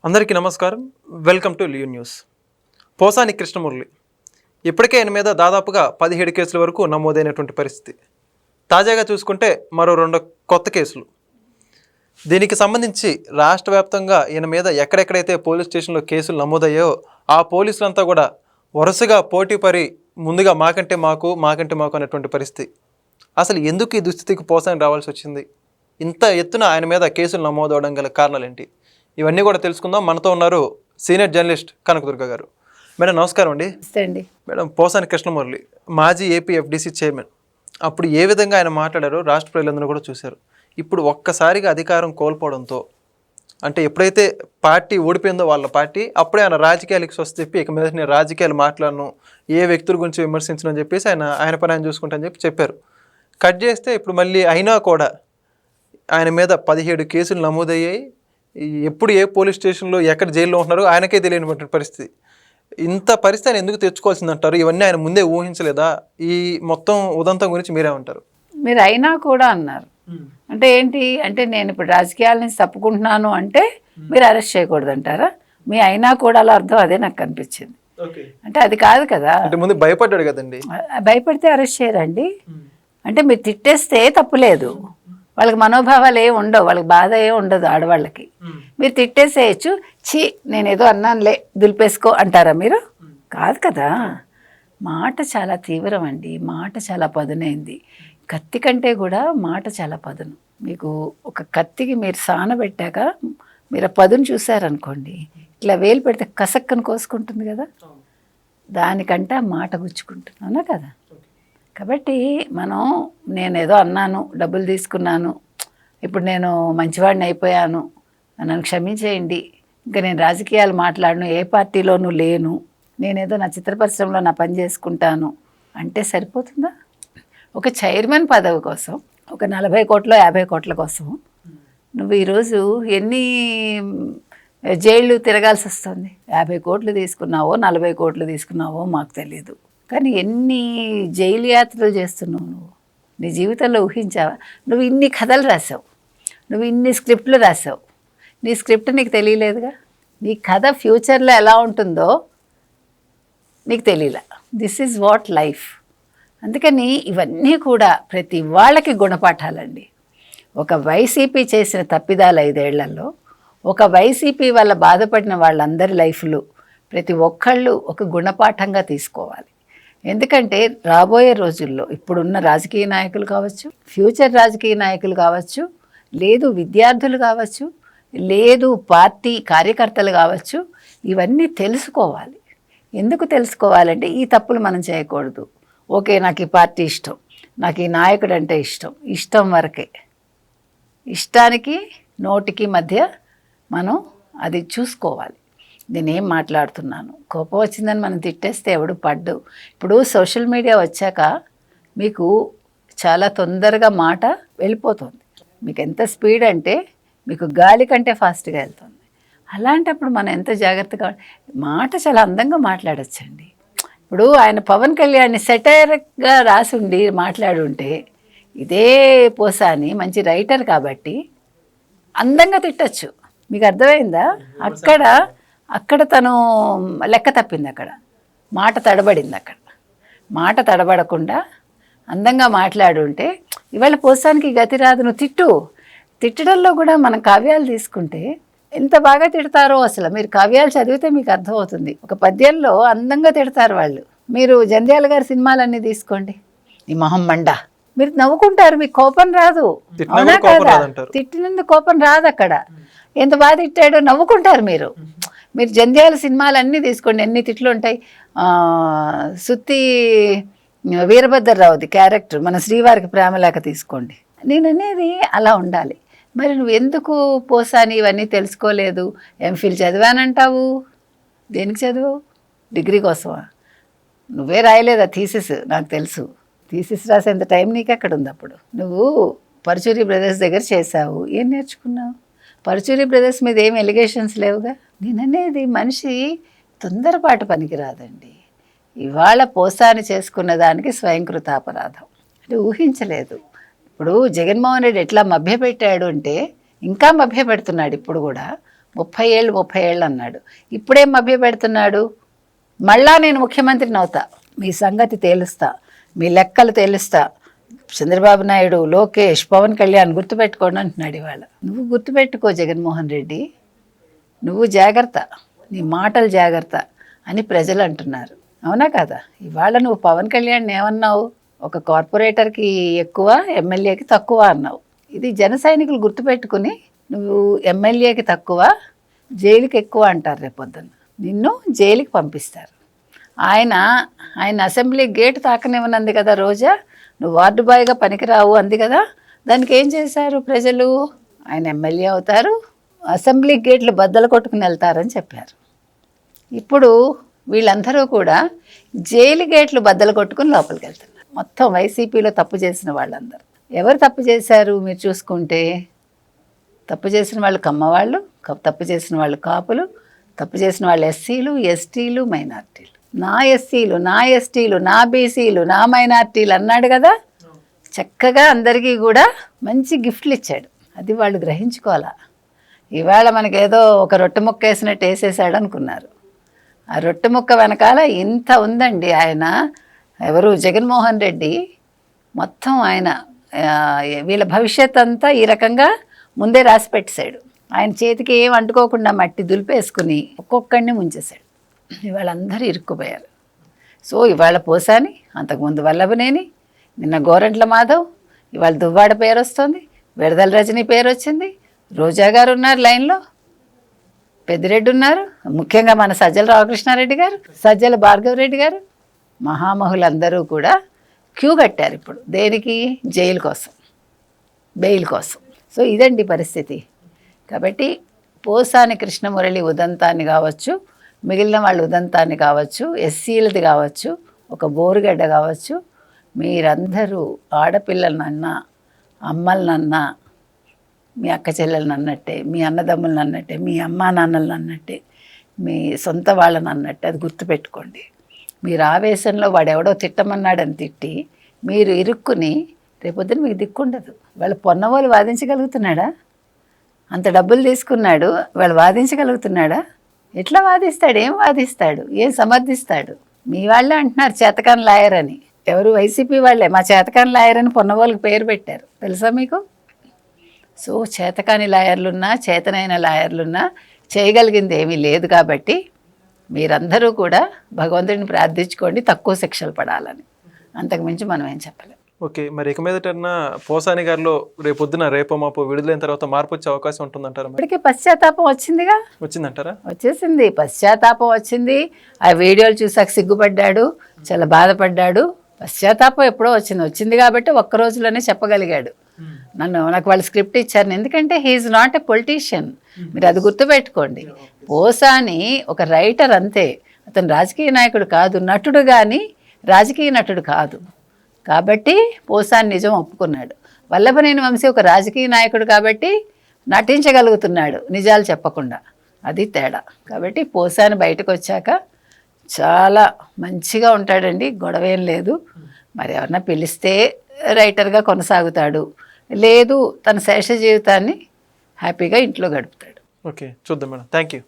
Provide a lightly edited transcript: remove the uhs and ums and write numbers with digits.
అందరికీ నమస్కారం. Welcome to Leo News. Posani Krishna Murali ఇప్పటికే ఆయన మీద దాదాపుగా 17 కేసుల వరకు నమోదైనటువంటి పరిస్థితి. తాజాగా చూసుకుంటే మరో 2 కొత్త కేసులు. దీనికి సంబంధించి రాష్ట్ర వ్యాప్తంగా ఈయన మీద ఎక్కడెక్కడైతే పోలీస్ స్టేషన్లో కేసులు నమోదయ్యాయో ఆ పోలీసులంతా కూడా వరుసగా పోటీ పడి ముందుగా మాకంటే మాకు అనేటువంటి పరిస్థితి. అసలు ఎందుకు ఈ దుస్థితికి పోసాని రావాల్సి వచ్చింది? ఇంత ఎత్తున ఆయన మీద కేసులు నమోదవడం గల కారణాలు ఏంటి? ఇవన్నీ కూడా తెలుసుకుందాం. మనతో ఉన్నారు సీనియర్ జర్నలిస్ట్ కనకదుర్గ గారు. మేడం నమస్కారం అండి. మేడం, పోసాని కృష్ణమురళి మాజీ ఏపీ ఎఫ్డీసీ చైర్మన్. అప్పుడు ఏ విధంగా ఆయన మాట్లాడారో రాష్ట్ర ప్రజలందరూ కూడా చూశారు. ఇప్పుడు ఒక్కసారిగా అధికారం కోల్పోవడంతో, అంటే ఎప్పుడైతే పార్టీ ఓడిపోయిందో వాళ్ళ పార్టీ, అప్పుడే ఆయన రాజకీయాలకు స్వస్తి చెప్పి ఇక మీద నేను రాజకీయాలు మాట్లాడను, ఏ వ్యక్తుల గురించి విమర్శించను అని చెప్పేసి ఆయన పని ఆయన చూసుకుంటా అని చెప్పారు. కట్ చేస్తే ఇప్పుడు మళ్ళీ అయినా కూడా ఆయన మీద 17 కేసులు నమోదయ్యాయి. ఎప్పుడు ఏ పోలీస్ స్టేషన్లో ఎక్కడ జైల్లో ఉంటున్నారో ఆయనకే తెలియనటువంటి పరిస్థితి. ఇంత పరిస్థితి ఆయన ఎందుకు తెచ్చుకోవాల్సిందంటారు? ఇవన్నీ ఆయన ముందే ఊహించలేదా? ఈ మొత్తం ఉదంతం గురించి మీరేమంటారు? మీరు అయినా కూడా అన్నారు అంటే ఏంటి అంటే, నేను ఇప్పుడు రాజకీయాల నుంచి తప్పుకుంటున్నాను అంటే మీరు అరెస్ట్ చేయకూడదు అంటారా? మీ అయినా కూడా అలా అర్థం అదే నాకు కనిపించింది. అంటే అది కాదు కదా. అంటే ముందు భయపడ్డాడు కదండి. భయపడితే అరెస్ట్ చేయరండి. అంటే మీరు తిట్టేస్తే తప్పులేదు, వాళ్ళకి మనోభావాలు ఏమి ఉండవు, వాళ్ళకి బాధ ఏమి ఉండదు. ఆడవాళ్ళకి మీరు తిట్టేసేయచ్చు, ఛీ నేనేదో అన్నానులే దులిపేసుకో అంటారా మీరు? కాదు కదా. మాట చాలా తీవ్రం అండి, మాట చాలా పదునైంది. కత్తి కంటే కూడా మాట చాలా పదును. మీకు ఒక కత్తికి మీరు సానబెట్టాక మీరు ఆ పదును చూసారనుకోండి, ఇట్లా వేలు పెడితే కసక్కను కోసుకుంటుంది కదా, దానికంటే మాట గుచ్చుకుంటుంది, అవునా కదా? కాబట్టి నేనేదో అన్నాను, డబ్బులు తీసుకున్నాను, ఇప్పుడు నేను మంచివాడిని అయిపోయాను, నన్ను క్షమించేయండి, ఇంకా నేను రాజకీయాలు మాట్లాడను, ఏ పార్టీలోనూ లేను, నేనేదో నా చిత్ర పరిశ్రమలో నా పని చేసుకుంటాను అంటే సరిపోతుందా? ఒక చైర్మన్ పదవి కోసం, ఒక 40 కోట్ల 50 కోట్ల కోసం నువ్వు ఈరోజు ఎన్ని జైళ్ళు తిరగాల్సి వస్తుంది? 50 కోట్లు తీసుకున్నావో 40 కోట్లు తీసుకున్నావో మాకు తెలియదు, కానీ ఎన్ని జైలు యాత్రలు చేస్తున్నావు నువ్వు? నీ జీవితంలో ఊహించావా? నువ్వు ఇన్ని కథలు రాసావు, నువ్వు ఇన్ని స్క్రిప్ట్లు రాసావు, నీ స్క్రిప్ట్ నీకు తెలియలేదుగా. నీ కథ ఫ్యూచర్లో ఎలా ఉంటుందో నీకు తెలియలే. This is what life. అందుకని ఇవన్నీ కూడా ప్రతి వాళ్ళకి గుణపాఠాలండి. ఒక వైసీపీ చేసిన తప్పిదాలు 5 ఏళ్లలో, ఒక వైసీపీ వల్ల బాధపడిన వాళ్ళందరి లైఫ్లు ప్రతి ఒక్కళ్ళు ఒక గుణపాఠంగా తీసుకోవాలి. ఎందుకంటే రాబోయే రోజుల్లో ఇప్పుడున్న రాజకీయ నాయకులు కావచ్చు, ఫ్యూచర్ రాజకీయ నాయకులు కావచ్చు, లేదు విద్యార్థులు కావచ్చు, లేదు పార్టీ కార్యకర్తలు కావచ్చు, ఇవన్నీ తెలుసుకోవాలి. ఎందుకు తెలుసుకోవాలంటే ఈ తప్పులు మనం చేయకూడదు. ఓకే, నాకు ఈ పార్టీ ఇష్టం, నాకు ఈ నాయకుడు అంటే ఇష్టం, ఇష్టం వరకే. ఇష్టానికి నోటికి మధ్య మనం అది చూసుకోవాలి. నేనేం మాట్లాడుతున్నాను, కోపం వచ్చిందని మనం తిట్టేస్తే ఎవడు పడ్డు. ఇప్పుడు సోషల్ మీడియా వచ్చాక మీకు చాలా తొందరగా మాట వెళ్ళిపోతుంది. మీకు ఎంత స్పీడ్ అంటే మీకు గాలి కంటే ఫాస్ట్గా వెళ్తుంది. అలాంటప్పుడు మనం ఎంత జాగ్రత్తగా, మాట చాలా అందంగా మాట్లాడచ్చండి. ఇప్పుడు ఆయన పవన్ కళ్యాణ్ని సెటైర్గా రాసుండి మాట్లాడుంటే, ఇదే పోసాని మంచి రైటర్ కాబట్టి అందంగా తిట్టచ్చు. మీకు అర్థమైందా? అక్కడ తను లెక్క తప్పింది, అక్కడ మాట తడబడింది. అక్కడ మాట తడబడకుండా అందంగా మాట్లాడుంటే ఇవాళ పోసానికి గతి రాదు. నువ్వు తిట్టడంలో కూడా మనం కావ్యాలు తీసుకుంటే ఎంత బాగా తిడతారో అసలు. మీరు కావ్యాలు చదివితే మీకు అర్థమవుతుంది. ఒక పద్యంలో అందంగా తిడతారు వాళ్ళు. మీరు జంధ్యాల గారి సినిమాలన్నీ తీసుకోండి, ఈ మొహం మండ, మీరు నవ్వుకుంటారు, మీకు కోపం రాదు. అవునా కదా? తిట్టినందుకు కోపం రాదు. అక్కడ ఎంత బాగా తిట్టాడో నవ్వుకుంటారు. మీరు జంధ్యాల సినిమాలన్నీ తీసుకోండి, ఎన్ని తిట్లు ఉంటాయి. సుత్తి వీరభద్రరావుది క్యారెక్టర్, మన శ్రీవారికి ప్రేమలేక తీసుకోండి. నేను అనేది అలా ఉండాలి. మరి నువ్వు ఎందుకు పోసాని ఇవన్నీ తెలుసుకోలేదు? ఎంఫిల్ చదివానంటావు, దేనికి చదివావు? డిగ్రీ కోసమా? నువ్వే రాయలేదా థీసిస్? నాకు తెలుసు, థీసిస్ రాసేంత టైం నీకు ఎక్కడ ఉంది? అప్పుడు నువ్వు పరుచూరి బ్రదర్స్ దగ్గర చేసావు, ఏం నేర్చుకున్నావు? పరుచూరి బ్రదర్స్ మీద ఏం ఎలిగేషన్స్ లేవుగా. నేననేది మనిషి తొందరపాటు పనికిరాదండి. ఇవాళ పోసాని చేసుకున్న దానికి స్వయంకృతాపరాధం. అంటే ఊహించలేదు. ఇప్పుడు జగన్మోహన్ రెడ్డి ఎట్లా మభ్యపెట్టాడు అంటే ఇంకా మభ్యపెడుతున్నాడు. ఇప్పుడు కూడా 30 ఏళ్ళు అన్నాడు. ఇప్పుడేం మభ్య పెడుతున్నాడు? మళ్ళా నేను ముఖ్యమంత్రిని అవుతా, మీ సంగతి తేలుస్తా, మీ లెక్కలు తేలుస్తా, చంద్రబాబు నాయుడు, లోకేష్, పవన్ కళ్యాణ్ గుర్తుపెట్టుకోండి అంటున్నాడు. ఇవాళ నువ్వు గుర్తుపెట్టుకో జగన్మోహన్ రెడ్డి, నువ్వు జాగ్రత్త, నీ మాటలు జాగ్రత్త అని ప్రజలు అంటున్నారు. అవునా కదా? ఇవాళ నువ్వు పవన్ కళ్యాణ్ ఏమన్నావు? ఒక కార్పొరేటర్కి ఎక్కువ, ఎమ్మెల్యేకి తక్కువ అన్నావు. ఇది జన సైనికులు గుర్తుపెట్టుకుని, నువ్వు ఎమ్మెల్యేకి తక్కువ, జైలుకి ఎక్కువ అంటారు. రేపొద్దున్న నిన్ను జైలుకి పంపిస్తారు. ఆయన అసెంబ్లీ గేట్ తాకనివ్వనంది కదా రోజా, నువ్వు వార్డు బాయ్గా పనికిరావు అంది కదా. దానికి ఏం చేశారు ప్రజలు? ఆయన ఎమ్మెల్యే అవుతారు, అసెంబ్లీ గేట్లు బద్దలు కొట్టుకుని వెళ్తారని చెప్పారు. ఇప్పుడు వీళ్ళందరూ కూడా జైలు గేట్లు బద్దలు కొట్టుకుని లోపలికి వెళ్తున్నారు. మొత్తం వైసీపీలో తప్పు చేసిన వాళ్ళందరూ. ఎవరు తప్పు చేశారు మీరు చూసుకుంటే? తప్పు చేసిన వాళ్ళు కమ్మవాళ్ళు, తప్పు చేసిన వాళ్ళు కాపులు, తప్పు చేసిన వాళ్ళు ఎస్సీలు, ఎస్టీలు, మైనార్టీలు. నా ఎస్సీలు, నా ఎస్టీలు, నా బీసీలు, నా మైనార్టీలు అన్నాడు కదా. చక్కగా అందరికీ కూడా మంచి గిఫ్ట్లు ఇచ్చాడు. అది వాళ్ళు గ్రహించుకోవాలా. ఇవాళ మనకేదో ఒక రొట్టె ముక్క వేసినట్టు వేసేసాడు అనుకున్నారు. ఆ రొట్టె ముక్క వెనకాల ఇంత ఉందండి. ఆయన ఎవరు? జగన్మోహన్ రెడ్డి. మొత్తం ఆయన వీళ్ళ భవిష్యత్ అంతా ఈ రకంగా ముందే రాసి పెట్టేశాడు. ఆయన చేతికి ఏం అంటుకోకుండా మట్టి దులిపేసుకుని ఒక్కొక్కడిని ముంచేశాడు. ఇవాళ అందరూ ఇరుక్కుపోయారు. సో ఇవాళ పోసాని, అంతకుముందు వల్లభనేని, నిన్న గోరంట్ల మాధవ్, ఇవాళ దువ్వాడ పేరు వస్తుంది, విడదల రజని పేరు వచ్చింది, రోజా గారు ఉన్నారు లైన్లో, పెద్దిరెడ్డి ఉన్నారు, ముఖ్యంగా మన సజ్జల రామకృష్ణారెడ్డి గారు, సజ్జల భార్గవరెడ్డి గారు, మహామహులందరూ కూడా క్యూ కట్టారు ఇప్పుడు. దేనికి? జైలు కోసం, బెయిల్ కోసం. సో ఇదండి పరిస్థితి. కాబట్టి పోసాని కృష్ణమురళి ఉదంతాన్ని కావచ్చు, మిగిలిన వాళ్ళ ఉదంతాన్ని కావచ్చు, ఎస్సీలది కావచ్చు, ఒక బోరుగడ్డ కావచ్చు, మీరందరూ ఆడపిల్లలనన్నా, అమ్మలనన్నా, మీ అక్క చెల్లెలను అన్నట్టే, మీ అన్నదమ్ములను అన్నట్టే, మీ అమ్మా నాన్నలను అన్నట్టే, మీ సొంత వాళ్ళని అన్నట్టే అది గుర్తుపెట్టుకోండి. మీరు ఆవేశంలో వాడెవడో తిట్టమన్నాడని తిట్టి మీరు ఇరుక్కుని రేపొద్దున మీకు దిక్కుండదు. వాళ్ళు పొన్నవాళ్ళు వాదించగలుగుతున్నాడా? అంత డబ్బులు తీసుకున్నాడు, వాళ్ళు వాదించగలుగుతున్నాడా? ఎట్లా వాదిస్తాడు? ఏం వాదిస్తాడు? ఏం సమర్థిస్తాడు? మీ వాళ్ళే అంటున్నారు చేతకాని లాయర్ అని. ఎవరు? వైసీపీ వాళ్ళే మా చేతకాని లాయర్ అని పొన్నవాళ్ళకి పేరు పెట్టారు, తెలుసా మీకు? సో చేతకాని లాయర్లున్నా, చేతనైన లాయర్లున్నా చేయగలిగింది ఏమీ లేదు. కాబట్టి మీరందరూ కూడా భగవంతుడిని ప్రార్థించుకోండి తక్కువ శిక్షలు పడాలని. అంతకుమించి మనం ఏం చెప్పలేం. ఓకే, మరి ఇక మీదటన్నా పోసాని గారిలో రేపో మాపో విడుదలైన తర్వాత మార్పు వచ్చే అవకాశం ఉంటుందంటారా? ఇప్పటికే పశ్చాత్తాపం వచ్చిందిగా. వచ్చిందంటారా? వచ్చేసింది, పశ్చాత్తాపం వచ్చింది. ఆ వీడియోలు చూసాక సిగ్గుపడ్డాడు, చాలా బాధపడ్డాడు. పశ్చాత్తాపం ఎప్పుడో వచ్చింది కాబట్టి ఒక్క రోజులోనే చెప్పగలిగాడు. నాకు వాళ్ళు స్క్రిప్ట్ ఇచ్చారు. ఎందుకంటే హీఈస్ నాట్ ఎ పొలిటీషియన్. మీరు అది గుర్తుపెట్టుకోండి. పోసాని ఒక రైటర్ అంతే, అతను రాజకీయ నాయకుడు కాదు, నటుడు కానీ రాజకీయ నటుడు కాదు. కాబట్టి పోసాని నిజం ఒప్పుకున్నాడు. వల్లభనేని వంశీ ఒక రాజకీయ నాయకుడు కాబట్టి నటించగలుగుతున్నాడు నిజాలు చెప్పకుండా. అది తేడా. కాబట్టి పోసాని బయటకు వచ్చాక చాలా మంచిగా ఉంటాడండి, గొడవేం లేదు. మరి ఎవరన్నా పిలిస్తే రైటర్గా కొనసాగుతాడు, లేదు తన శేష జీవితాన్ని హ్యాపీగా ఇంట్లో గడుపుతాడు. ఓకే, చూద్దాం మేడం. Thank you.